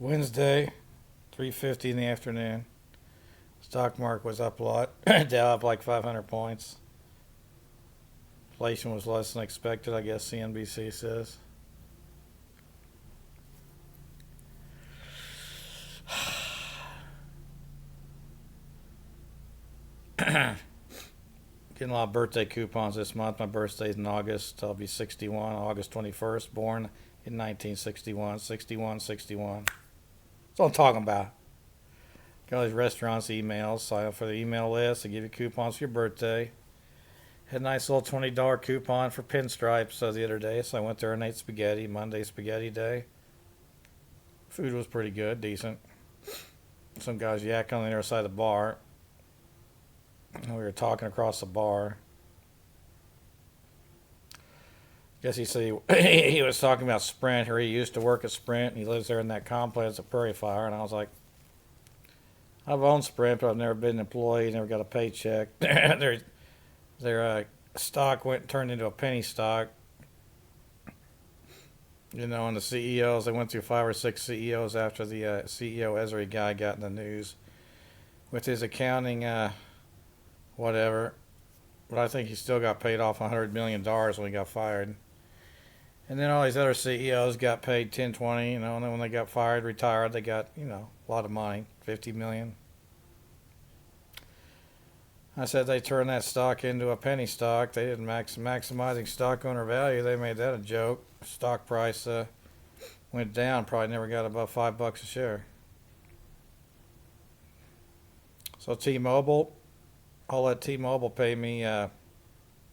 Wednesday, 3:50 in the afternoon. Stock market was up a lot, down up like 500 points. Inflation was less than expected, I guess CNBC says. Getting a lot of birthday coupons this month. My birthday's in August. I'll be 61, August 21st, born in 1961. 61, 61. That's what I'm talking about. Got all these restaurants emails. Sign up for the email list. They give you coupons for your birthday. Had a nice little $20 coupon for Pinstripes the other day, so I went there and ate spaghetti. Monday spaghetti day. Food was pretty good, decent. Some guys yakking on the other side of the bar. We were talking across the bar. Guess he said he was talking about Sprint, or he used to work at Sprint, and he lives there in that complex at Prairie Fire. And I was like, I've owned Sprint, but I've never been an employee, never got a paycheck. Their stock turned into a penny stock. You know, and the CEOs, they went through 5 or 6 CEOs after the CEO Esri guy got in the news with his accounting, whatever. But I think he still got paid off $100 million when he got fired. And then all these other CEOs got paid 10, 20, and then when they got fired, retired, they got, a lot of money, 50 million. I said they turned that stock into a penny stock. They didn't maximizing stock owner value. They made that a joke. Stock price went down. Probably never got above $5 a share. So T-Mobile, I'll let T-Mobile pay me $1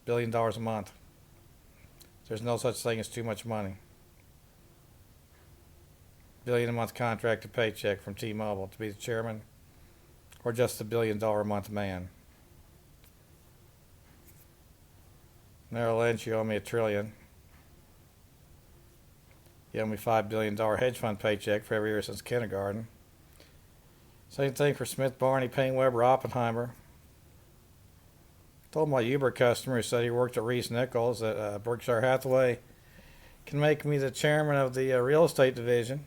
billion a month. There's no such thing as too much money. $1 billion a month contract to paycheck from T-Mobile to be the chairman, or just $1 billion a month man. Merrill Lynch, you owe me $1 trillion. You owe me $5 billion hedge fund paycheck for every year since kindergarten. Same thing for Smith Barney, Payne Weber, Oppenheimer. Told my Uber customer who said he worked at Reese Nichols that Berkshire Hathaway can make me the chairman of the real estate division.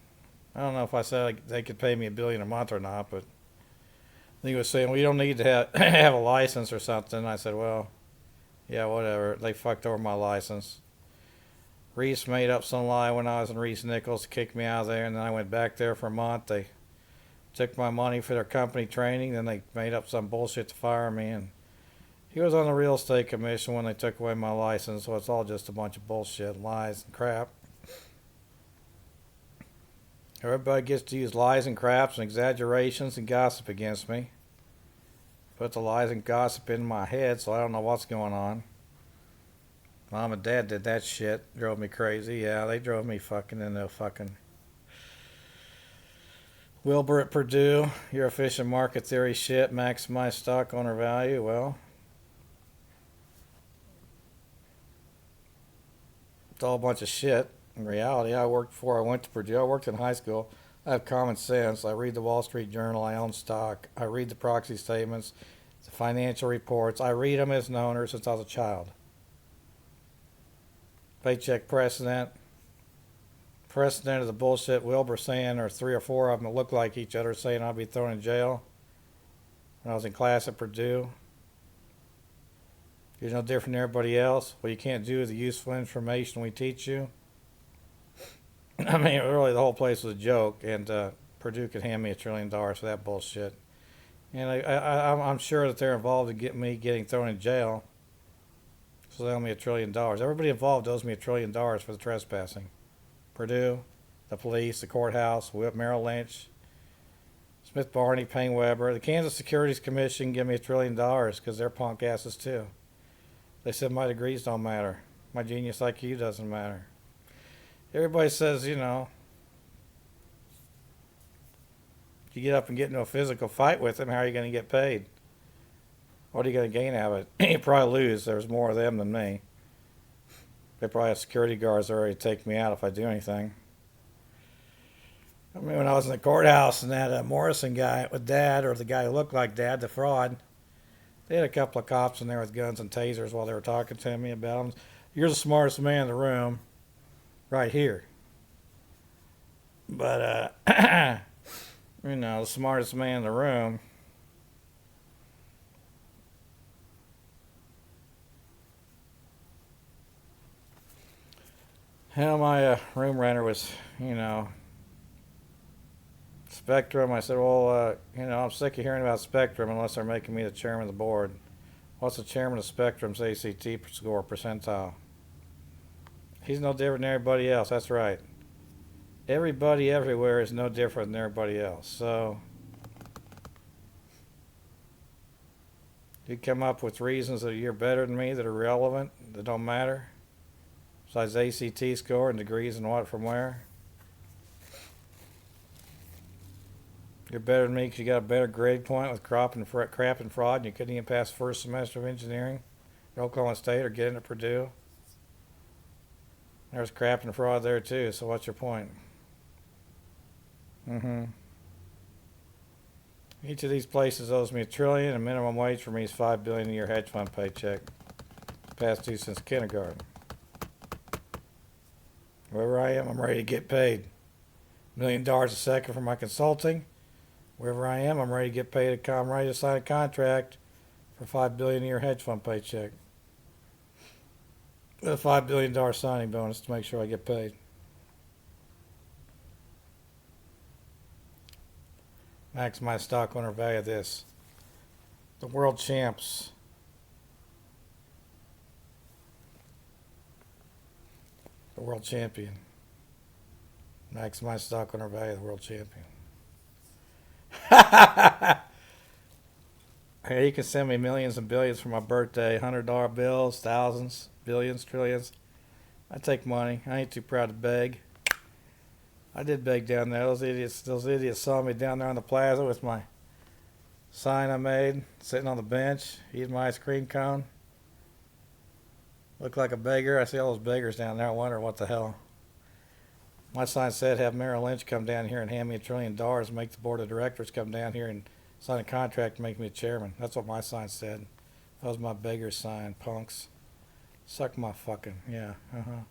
I don't know if I said they could pay me $1 billion a month or not, but he was saying, well, you don't need to have a license or something. I said, well, yeah, whatever. They fucked over my license. Reese made up some lie when I was in Reese Nichols to kick me out of there, and then I went back there for a month. They took my money for their company training, then they made up some bullshit to fire me, and he was on the real estate commission when they took away my license, so it's all just a bunch of bullshit, lies, and crap. Everybody gets to use lies and craps and exaggerations and gossip against me. Put the lies and gossip in my head, so I don't know what's going on. Mom and Dad did that shit, drove me crazy. Yeah, they drove me fucking into fucking Wilbur at Purdue. You're efficient market theory shit, maximize stock owner value. Well, it's all a bunch of shit. In reality, I worked before I went to Purdue. I worked in high school. I have common sense. I read the Wall Street Journal. I own stock. I read the proxy statements, the financial reports. I read them as an owner since I was a child. Paycheck precedent. Precedent of the bullshit Wilbur saying, or 3 or 4 of them that look like each other saying I'll be thrown in jail when I was in class at Purdue. You're no different than everybody else. What you can't do is the useful information we teach you. I mean, really, the whole place was a joke, and Purdue could hand me $1 trillion for that bullshit. And I'm sure that they're involved in me getting thrown in jail, so they owe me $1 trillion. Everybody involved owes me $1 trillion for the trespassing. Purdue, the police, the courthouse, Merrill Lynch, Smith Barney, Payne Weber. The Kansas Securities Commission give me $1 trillion because they're punk asses too. They said my degrees don't matter. My genius IQ doesn't matter. Everybody says, you get up and get into a physical fight with them, how are you going to get paid? What are you going to gain out of it? You probably lose. There's more of them than me. They probably have security guards that are ready to take me out if I do anything. I mean, when I was in the courthouse and that Morrison guy with Dad, or the guy who looked like Dad, the fraud, they had a couple of cops in there with guns and tasers while they were talking to me about them. You're the smartest man in the room right here. But, you know, the smartest man in the room. Hell, my room renter was, you know, Spectrum. I said, well, you know, I'm sick of hearing about Spectrum unless they're making me the chairman of the board. What's the chairman of Spectrum's ACT score percentile? He's no different than everybody else. That's right. Everybody everywhere is no different than everybody else. So you come up with reasons that you're better than me that are relevant, that don't matter, besides ACT score and degrees and what from where. You're better than me because you got a better grade point with crap and fraud, and you couldn't even pass first semester of engineering at Oklahoma State or get into Purdue. There's crap and fraud there too. So what's your point? Mm-hmm. Each of these places owes me $1 trillion, and minimum wage for me is $5 billion a year hedge fund paycheck. Past due since kindergarten. Wherever I am, I'm ready to get paid. $1 million a second for my consulting. Wherever I am, I'm ready to get paid. I'm ready to sign a contract for $5 billion a year hedge fund paycheck. With a $5 billion signing bonus to make sure I get paid. Maximize stock owner value of this. The world champs. The world champion. Maximize stock owner value of the world champion. Hey, you can send me millions and billions for my birthday. $100 bills, thousands, billions, trillions. I take money. I ain't too proud to beg. I did beg down there. Those idiots saw me down there on the plaza with my sign I made, sitting on the bench, eating my ice cream cone. Look like a beggar. I see all those beggars down there. I wonder what the hell. My sign said, have Merrill Lynch come down here and hand me $1 trillion and make the board of directors come down here and sign a contract to make me a chairman. That's what my sign said. That was my beggar sign, punks. Suck my fucking, yeah, uh-huh.